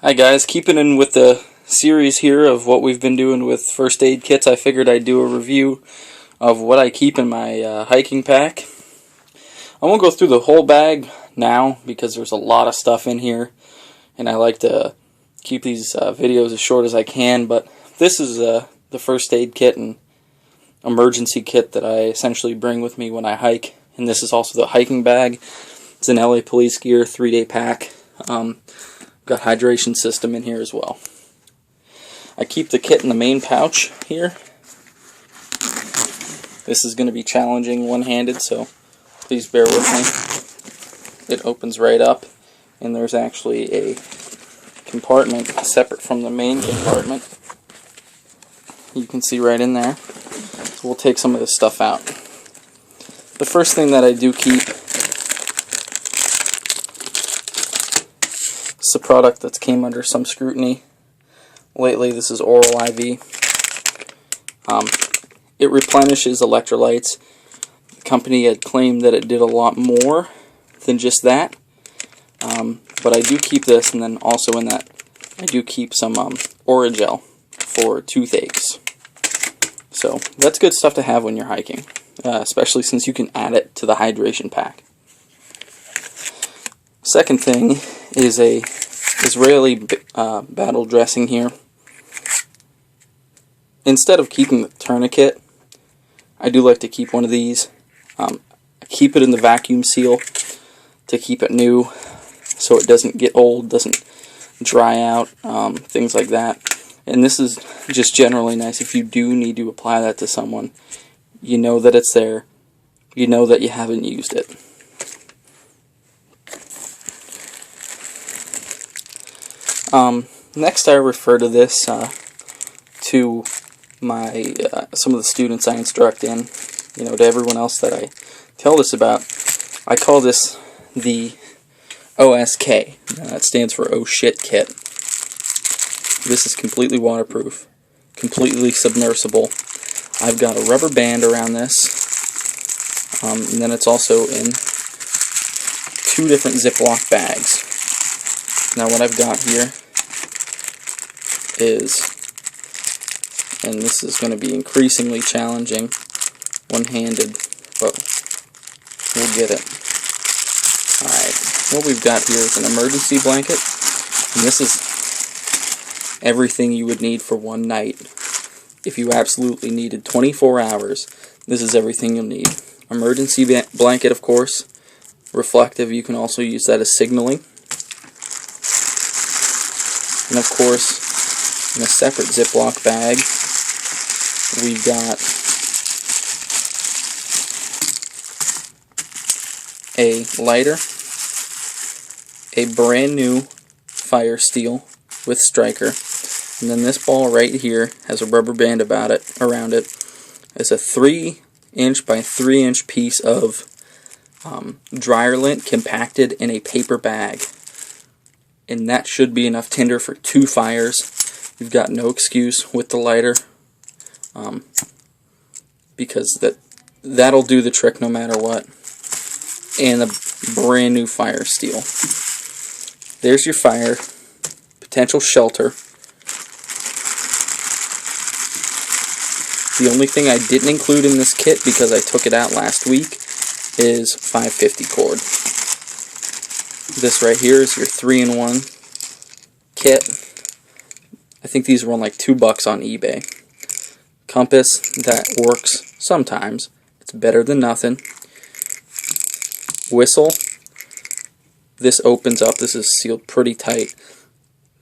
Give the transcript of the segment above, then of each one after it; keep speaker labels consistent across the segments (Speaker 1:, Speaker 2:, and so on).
Speaker 1: Hi guys, keeping in with the series here of what we've been doing with first aid kits, I figured I'd do a review of what I keep in my hiking pack. I won't go through the whole bag now because there's a lot of stuff in here and I like to keep these videos as short as I can, but this is the first aid kit and emergency kit that I essentially bring with me when I hike, and this is also the hiking bag. It's an LA Police Gear 3-day pack. Got hydration system in here as well. I keep the kit in the main pouch here. This is going to be challenging one-handed, so please bear with me. It opens right up, and there's actually a compartment separate from the main compartment. You can see right in there. So we'll take some of this stuff out. The first thing that I do keep is a product that's came under some scrutiny lately. This is oral IV. It replenishes electrolytes. The company had claimed that it did a lot more than just that, but I do keep this, and then also in that I do keep some Oragel for toothaches. So that's good stuff to have when you're hiking, especially since you can add it to the hydration pack. Second thing is a Israeli battle dressing here. Instead of keeping the tourniquet, I do like to keep one of these. I keep it in the vacuum seal to keep it new so it doesn't get old, doesn't dry out, things like that. And this is just generally nice if you do need to apply that to someone. You know that it's there. You know that you haven't used it. Next, I refer to this to my some of the students I instruct in. To everyone else that I tell this about. I call this the OSK. That stands for Oh Shit Kit. This is completely waterproof, completely submersible. I've got a rubber band around this, and then it's also in 2 different Ziploc bags. Now what I've got here is, and this is going to be increasingly challenging one-handed, but we'll get it. Alright, what we've got here is an emergency blanket, and this is everything you would need for one night. If you absolutely needed 24 hours, this is everything you'll need. Emergency blanket, of course. Reflective, you can also use that as signaling. And of course, in a separate Ziploc bag, we've got a lighter, a brand new fire steel with striker, and then this ball right here has a rubber band around it. It's a 3-inch by 3-inch piece of dryer lint compacted in a paper bag, and that should be enough tinder for 2 fires. You've got no excuse with the lighter, because that'll do the trick no matter what. And a brand new fire steel. There's your fire, potential shelter. The only thing I didn't include in this kit, because I took it out last week, is 550 cord. This right here is your 3-in-1 kit. I think these run like $2 on eBay. Compass, that works sometimes. It's better than nothing. Whistle. This opens up. This is sealed pretty tight.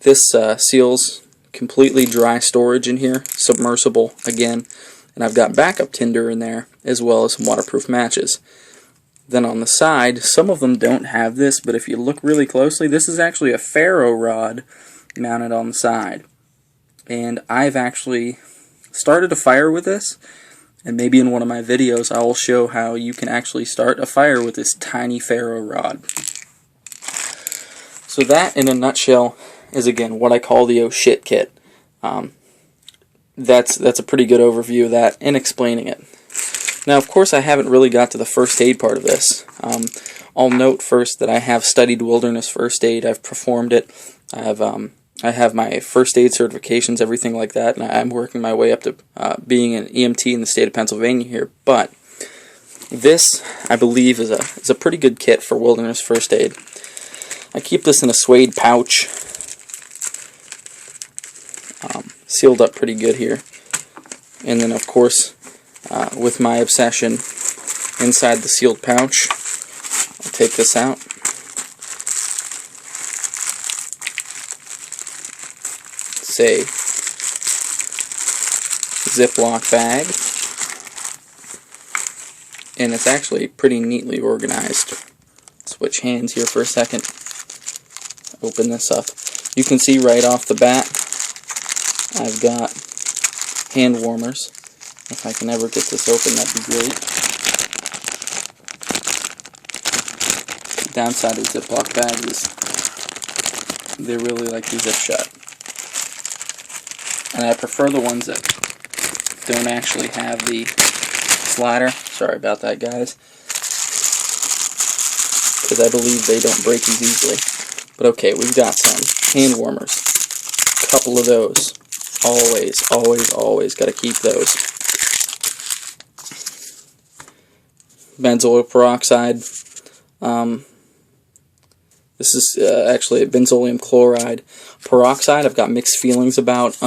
Speaker 1: This seals completely dry storage in here. Submersible again. And I've got backup tinder in there, as well as some waterproof matches. Then on the side, some of them don't have this, but if you look really closely, this is actually a ferro rod mounted on the side. And I've actually started a fire with this, and maybe in one of my videos I will show how you can actually start a fire with this tiny ferro rod. So that, in a nutshell, is again what I call the Oh Shit Kit. That's a pretty good overview of that and explaining it. Now, of course, I haven't really got to the first aid part of this. I'll note first that I have studied wilderness first aid. I've performed it. I've I have my first aid certifications, everything like that, and I'm working my way up to being an EMT in the state of Pennsylvania here. But this, I believe, is a pretty good kit for wilderness first aid. I keep this in a suede pouch, sealed up pretty good here. And then, of course, with my obsession, inside the sealed pouch, I'll take this out. It's a Ziploc bag, and it's actually pretty neatly organized. Switch hands here for a second. Open this up. You can see right off the bat I've got hand warmers. If I can ever get this open, that'd be great. The downside of Ziploc bags is they really like to zip shut. And I prefer the ones that don't actually have the slider. Sorry about that, guys. Because I believe they don't break as easily. But okay, we've got some hand warmers. A couple of those. Always, always, always got to keep those. Benzoyl peroxide. This is actually a benzoyl chloride. Peroxide, I've got mixed feelings about.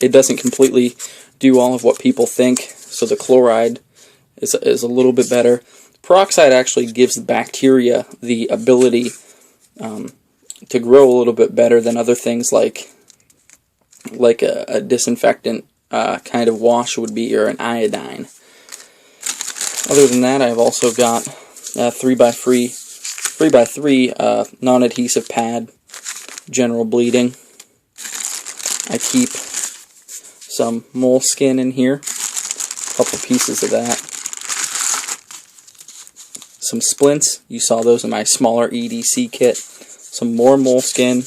Speaker 1: It doesn't completely do all of what people think, so the chloride is a little bit better. Peroxide actually gives the bacteria the ability to grow a little bit better than other things like a disinfectant kind of wash would be, or an iodine. Other than that, I've also got 3x3 non-adhesive pad, general bleeding. I keep some moleskin in here, a couple pieces of that. Some splints, you saw those in my smaller EDC kit. Some more moleskin,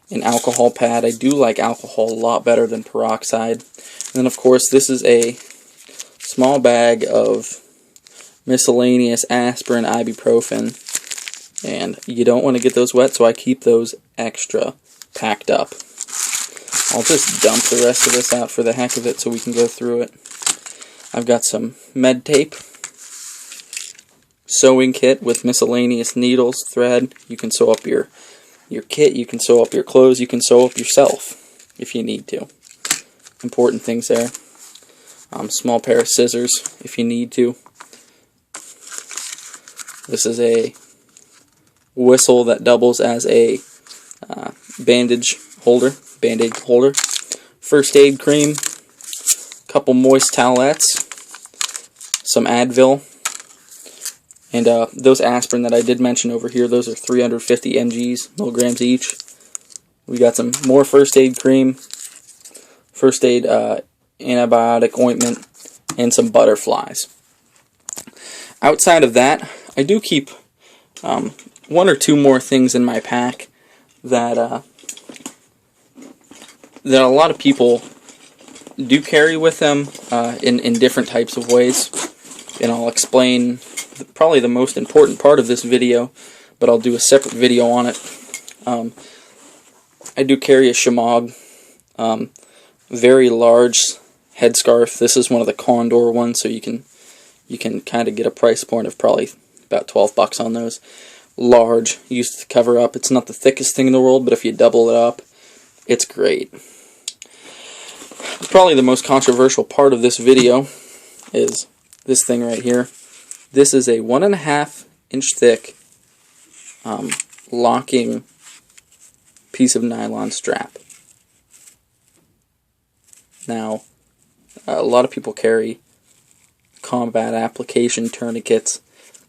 Speaker 1: an alcohol pad. I do like alcohol a lot better than peroxide. And then of course this is a small bag of miscellaneous aspirin, ibuprofen, and you don't want to get those wet, so I keep those extra packed up. I'll just dump the rest of this out for the heck of it so we can go through it. I've got some med tape, sewing kit with miscellaneous needles, thread. You can sew up your kit, you can sew up your clothes, you can sew up yourself if you need to. Important things there. Small pair of scissors if you need to. This is a whistle that doubles as a bandage holder. First aid cream, couple moist towelettes, some Advil, and those aspirin that I did mention over here, those are 350 milligrams each. We got some more first aid cream, first aid antibiotic ointment, and some butterflies. Outside of that, I do keep one or two more things in my pack that a lot of people do carry with them in different types of ways, and I'll explain probably the most important part of this video, but I'll do a separate video on it. I do carry a shemagh, very large headscarf. This is one of the Condor ones, so you can kind of get a price point of probably about $12 on those. Large, used to cover up. It's not the thickest thing in the world, but if you double it up, it's great. Probably the most controversial part of this video is this thing right here. This is a 1.5 inch thick locking piece of nylon strap. Now, a lot of people carry combat application tourniquets,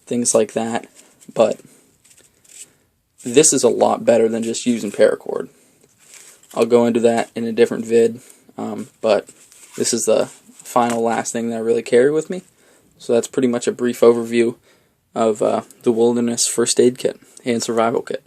Speaker 1: things like that, but this is a lot better than just using paracord. I'll go into that in a different vid, but this is the final last thing that I really carry with me. So that's pretty much a brief overview of the Wilderness First Aid Kit and Survival Kit.